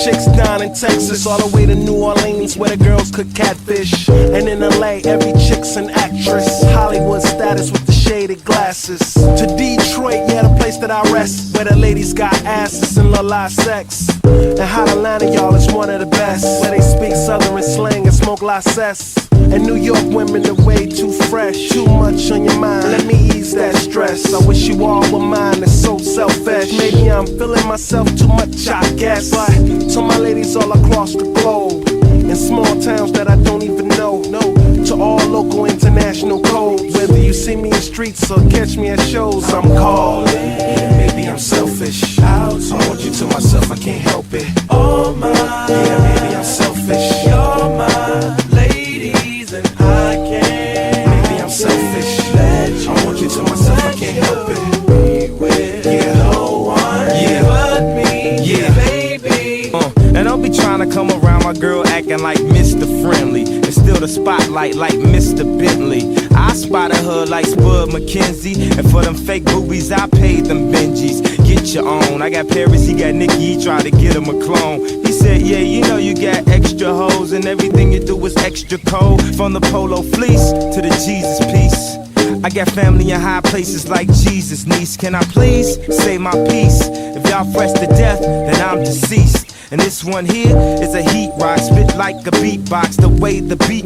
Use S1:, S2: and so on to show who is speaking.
S1: Chicks down in Texas, all the way to New Orleans, where the girls cook catfish. And in LA, every chick's an actress. Hollywood status with the shaded glasses. To Detroit, yeah, the place that I rest, where the ladies got asses and love live sex. And Hot Atlanta, y'all, is one of the best, where they speak Southern slang and smoke license. And New York women are way too fresh. Too much on your mind, let me ease that stress. I wish you all were mine, it's so selfish. Maybe I'm feeling myself too much, I guess. But to my ladies all across the globe, in small towns that I don't even know, to all local international codes. Whether you see me in streets or catch me at shows, I'm calling. Maybe I'm selfish, I want you to myself, I can't help it. Oh my, yeah, maybe I'm selfish. You're my ladies and I can't. Maybe I'm selfish, I want you to myself, I can't help it. Be with no one but me, yeah, baby.
S2: And don't be trying to come around my girl acting like Mr. Friendly. It's still the spotlight like Mr. Bentley. I spotted her like Spud McKenzie, and for them fake boobies I paid them Benjis. Get your own. I got Paris, he got Nikki, he tried to get him a clone. He said, yeah, you know you got extra hoes, and everything you do is extra cold. From the polo fleece to the Jesus piece. I got family in high places like Jesus, niece. Can I please say my piece? If y'all fresh to death, then I'm deceased. And this one here is a heat rock, spit like a beatbox. The way the beat